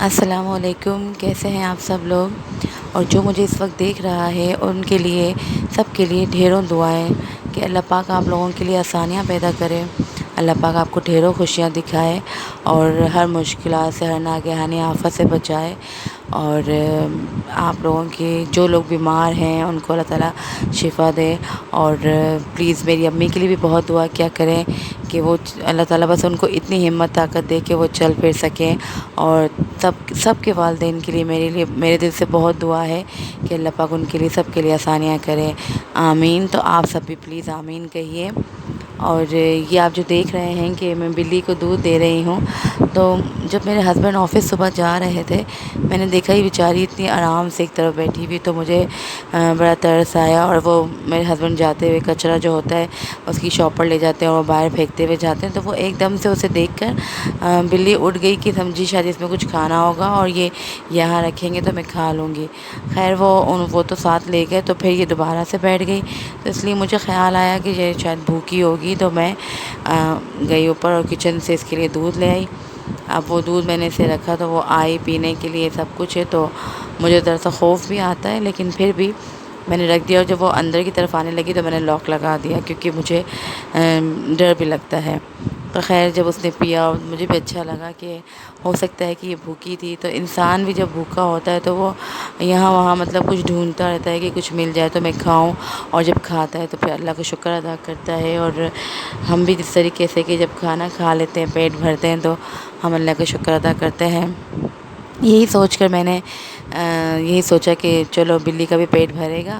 السلام علیکم، کیسے ہیں آپ سب لوگ؟ اور جو مجھے اس وقت دیکھ رہا ہے ان کے لیے، سب کے لیے ڈھیروں دعائیں کہ اللہ پاک آپ لوگوں کے لیے آسانیاں پیدا کرے، اللہ پاک آپ کو ڈھیروں خوشیاں دکھائے اور ہر مشکلات سے، ہر ناگہانی آفت سے بچائے، اور آپ لوگوں کے جو لوگ بیمار ہیں ان کو اللہ تعالیٰ شفا دے۔ اور پلیز میری امی کے لیے بھی بہت دعا کیا کریں کہ وہ اللہ تعالیٰ بس ان کو اتنی ہمت طاقت دے کہ وہ چل پھر سکیں، اور سب کے والدین کے لیے میرے دل سے بہت دعا ہے کہ اللہ پاک ان کے لیے، سب کے لیے آسانیاں کرے، آمین۔ تو آپ سب بھی پلیز آمین کہیے۔ اور یہ آپ جو دیکھ رہے ہیں کہ میں بلی کو دودھ دے رہی ہوں، تو جب میرے ہسبینڈ آفس صبح جا رہے تھے، میں نے دیکھا یہ بیچاری اتنی آرام سے ایک طرف بیٹھی ہوئی، تو مجھے بڑا ترس آیا۔ اور وہ میرے ہسبینڈ جاتے ہوئے کچرا جو ہوتا ہے اس کی شاپ پر لے جاتے ہیں اور وہ باہر پھینکتے ہوئے جاتے ہیں، تو وہ ایک دم سے اسے دیکھ کر بلی اٹھ گئی کہ سمجھی شاید اس میں کچھ کھانا ہوگا اور یہ یہاں رکھیں گے تو میں کھا لوں گی۔ خیر وہ تو ساتھ لے گئے، تو پھر یہ دوبارہ سے بیٹھ گئی، تو اس لیے مجھے خیال آیا کہ یہ شاید بھوکی ہوگی، تو میں گئی اوپر اور کچن سے اس کے لیے دودھ لے آئی۔ اب وہ دودھ میں نے اسے رکھا تو وہ آئی پینے کے لیے، سب کچھ ہے، تو مجھے ذرا سا خوف بھی آتا ہے، لیکن پھر بھی میں نے رکھ دیا، اور جب وہ اندر کی طرف آنے لگی تو میں نے لاک لگا دیا، کیونکہ مجھے ڈر بھی لگتا ہے۔ تو خیر جب اس نے پیا اور مجھے بھی اچھا لگا کہ ہو سکتا ہے کہ یہ بھوکی تھی، تو انسان بھی جب بھوکا ہوتا ہے تو وہ یہاں وہاں مطلب کچھ ڈھونڈتا رہتا ہے کہ کچھ مل جائے تو میں کھاؤں، اور جب کھاتا ہے تو پھر اللہ کا شکر ادا کرتا ہے۔ اور ہم بھی جس طریقے سے کہ جب کھانا کھا لیتے ہیں، پیٹ بھرتے ہیں، تو ہم اللہ کا شکر ادا کرتے ہیں۔ یہی سوچ کر میں نے یہی سوچا کہ چلو بلی کا بھی پیٹ بھرے گا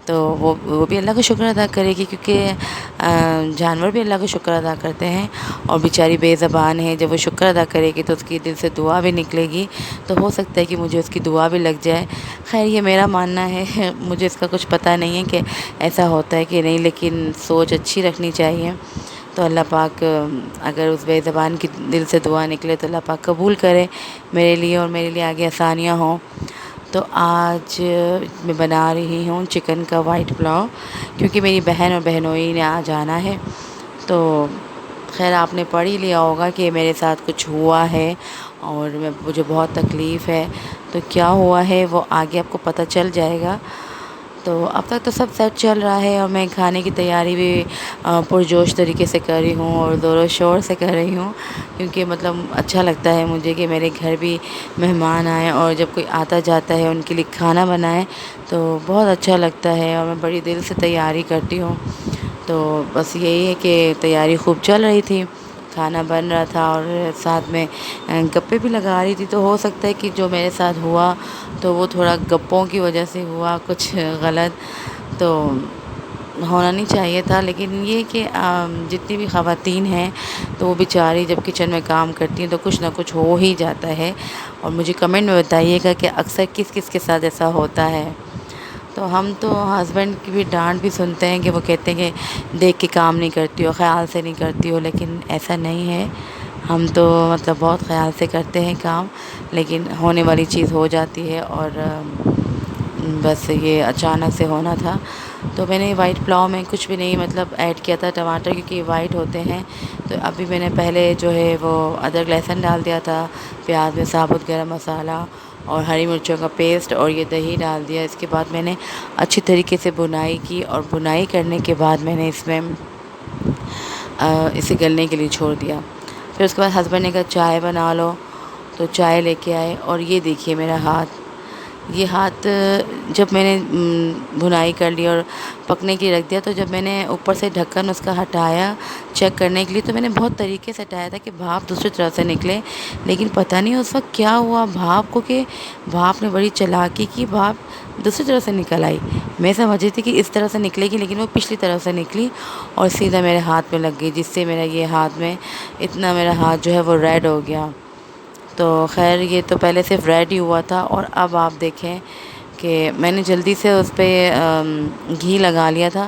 تو وہ بھی اللہ کا شکر ادا کرے گی، کیونکہ جانور بھی اللہ کا شکر ادا کرتے ہیں، اور بیچاری بے زبان ہے، جب وہ شکر ادا کرے گی تو اس کی دل سے دعا بھی نکلے گی، تو ہو سکتا ہے کہ مجھے اس کی دعا بھی لگ جائے۔ خیر یہ میرا ماننا ہے، مجھے اس کا کچھ پتہ نہیں ہے کہ ایسا ہوتا ہے کہ نہیں، لیکن سوچ اچھی رکھنی چاہیے۔ تو اللہ پاک اگر اس بے زبان کی دل سے دعا نکلے تو اللہ پاک قبول کرے میرے لیے، اور میرے لیے آگے آسانیاں ہوں۔ تو آج میں بنا رہی ہوں چکن کا وائٹ پلاؤ، کیونکہ میری بہن اور بہنوئی نے آ جانا ہے۔ تو خیر آپ نے پڑھ ہی لیا ہوگا کہ میرے ساتھ کچھ ہوا ہے، اور مجھے بہت تکلیف ہے، تو کیا ہوا ہے وہ آگے آپ کو پتہ چل جائے گا۔ تو اب تک تو سب سیٹ چل رہا ہے، اور میں کھانے کی تیاری بھی پرجوش طریقے سے کر رہی ہوں اور زور و شور سے کر رہی ہوں، کیونکہ مطلب اچھا لگتا ہے مجھے کہ میرے گھر بھی مہمان آئیں، اور جب کوئی آتا جاتا ہے ان کے لیے کھانا بنائیں تو بہت اچھا لگتا ہے، اور میں بڑی دل سے تیاری کرتی ہوں۔ تو بس یہی ہے کہ تیاری خوب چل رہی تھی، کھانا بن رہا تھا، اور ساتھ میں گپے بھی لگا رہی تھی۔ تو ہو سکتا ہے کہ جو میرے ساتھ ہوا تو وہ تھوڑا گپوں کی وجہ سے ہوا کچھ غلط، تو ہونا نہیں چاہیے تھا، لیکن یہ کہ جتنی بھی خواتین ہیں تو وہ بیچاری جب کچن میں کام کرتی ہیں تو کچھ نہ کچھ ہو ہی جاتا ہے، اور مجھے کمنٹ میں بتائیے گا کہ اکثر کس کس کے ساتھ ایسا ہوتا ہے۔ تو ہم تو ہسبینڈ کی بھی ڈانٹ بھی سنتے ہیں کہ وہ کہتے ہیں کہ دیکھ کے کام نہیں کرتی ہو، خیال سے نہیں کرتی ہو، لیکن ایسا نہیں ہے، ہم تو مطلب بہت خیال سے کرتے ہیں کام، لیکن ہونے والی چیز ہو جاتی ہے، اور بس یہ اچانک سے ہونا تھا۔ تو میں نے وائٹ پلاؤ میں کچھ بھی نہیں مطلب ایڈ کیا تھا، ٹماٹر کیونکہ یہ وائٹ ہوتے ہیں، تو ابھی میں نے پہلے جو ہے وہ ادرک لہسن ڈال دیا تھا، پیاز میں ثابت گرم مسالہ اور ہری مرچوں کا پیسٹ، اور یہ دہی ڈال دیا۔ اس کے بعد میں نے اچھی طریقے سے بنائی کی، اور بنائی کرنے کے بعد میں نے اس میں اسے گلنے کے لیے چھوڑ دیا۔ پھر اس کے بعد ہسبینڈ نے کہا چائے بنا لو، تو چائے لے کے آئے، اور یہ دیکھیے میرا ہاتھ، یہ ہاتھ جب میں نے بھنائی کر لی اور پکنے کے لیے رکھ دیا، تو جب میں نے اوپر سے ڈھکن اس کا ہٹایا چیک کرنے کے لیے، تو میں نے بہت طریقے سے ہٹایا تھا کہ بھاپ دوسری طرف سے نکلے، لیکن پتہ نہیں اس وقت کیا ہوا بھاپ کو، کہ بھاپ نے بڑی چالاکی کی، بھاپ دوسری طرف سے نکل آئی۔ میں سمجھ رہی تھی کہ اس طرح سے نکلے گی، لیکن وہ پچھلی طرف سے نکلی اور سیدھا میرے ہاتھ میں لگ گئی، جس سے میرا یہ ہاتھ میں اتنا میرا ہاتھ جو ہے وہ ریڈ ہو گیا۔ تو خیر یہ تو پہلے صرف ریڈ ہی ہوا تھا، اور اب آپ دیکھیں کہ میں نے جلدی سے اس پہ گھی لگا لیا تھا،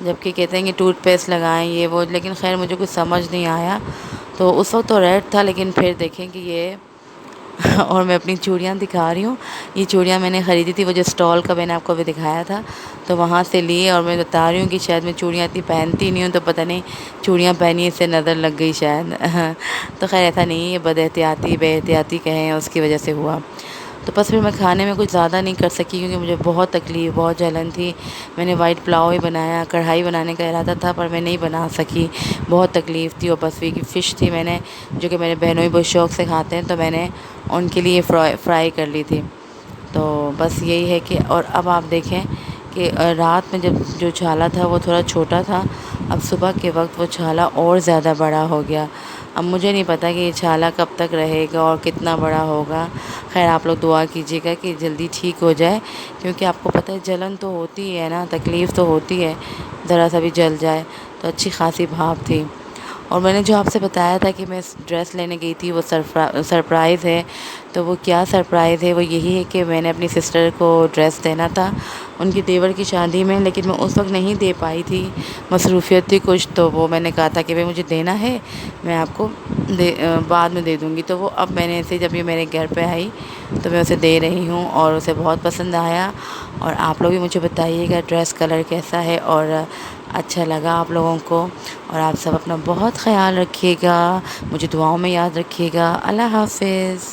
جبکہ کہتے ہیں کہ ٹوتھ پیسٹ لگائیں یہ وہ، لیکن خیر مجھے کچھ سمجھ نہیں آیا، تو اس وقت تو ریڈ تھا، لیکن پھر دیکھیں کہ یہ اور میں اپنی چوڑیاں دکھا رہی ہوں. یہ چوڑیاں میں نے خریدی تھی وہ جو اسٹال کا میں نے آپ کو ابھی دکھایا تھا، تو وہاں سے لی. اور میں بتا رہی ہوں کہ شاید میں چوڑیاں اتنی پہنتی نہیں ہوں، تو پتہ نہیں چوڑیاں پہنی اس سے نظر لگ گئی شاید. تو خیر ایسا نہیں ہے، یہ بد احتیاطی بے احتیاطی کہیں اس کی وجہ سے ہوا. تو بس پھر میں کھانے میں کچھ زیادہ نہیں کر سکی کیونکہ مجھے بہت تکلیف، بہت جلن تھی. میں نے وائٹ پلاؤ ہی بنایا، کڑھائی بنانے کا ارادہ تھا پر میں نہیں بنا سکی، بہت تکلیف تھی. اور بس یہ کہ فش تھی، میں نے جو کہ میرے بہنوں بھی بہت شوق سے کھاتے ہیں، تو میں نے ان کے لیے فرائی کر لی تھی. تو بس یہی ہے کہ اور اب آپ دیکھیں کہ رات میں جب جو چھالا تھا وہ تھوڑا چھوٹا تھا، اب صبح کے وقت وہ چھالا اور زیادہ بڑا ہو گیا. اب مجھے نہیں پتہ کہ یہ چھالا کب تک رہے گا اور کتنا بڑا ہوگا. خیر آپ لوگ دعا کیجیے گا کہ جلدی ٹھیک ہو جائے، کیونکہ آپ کو پتہ ہے جلن تو ہوتی ہے نا، تکلیف تو ہوتی ہے، ذرا سا بھی جل جائے تو اچھی خاصی بھاپ تھی. اور میں نے جو آپ سے بتایا تھا کہ میں ڈریس لینے گئی تھی وہ سرپرائز ہے، تو وہ کیا سرپرائز ہے، وہ یہی ہے کہ میں نے اپنی سسٹر کو ڈریس دینا تھا ان کی دیور کی شادی میں، لیکن میں اس وقت نہیں دے پائی تھی، مصروفیت تھی کچھ. تو وہ میں نے کہا تھا کہ بھائی مجھے دینا ہے، میں آپ کو بعد میں دے دوں گی. تو وہ اب میں نے اسے جب یہ میرے گھر پہ آئی تو میں اسے دے رہی ہوں اور اسے بہت پسند آیا. اور آپ لوگ بھی مجھے بتائیے گا ڈریس کلر کیسا ہے اور اچھا لگا آپ لوگوں کو. اور آپ سب اپنا بہت خیال رکھیے گا، مجھے دعاؤں میں یاد رکھیے گا. اللہ حافظ.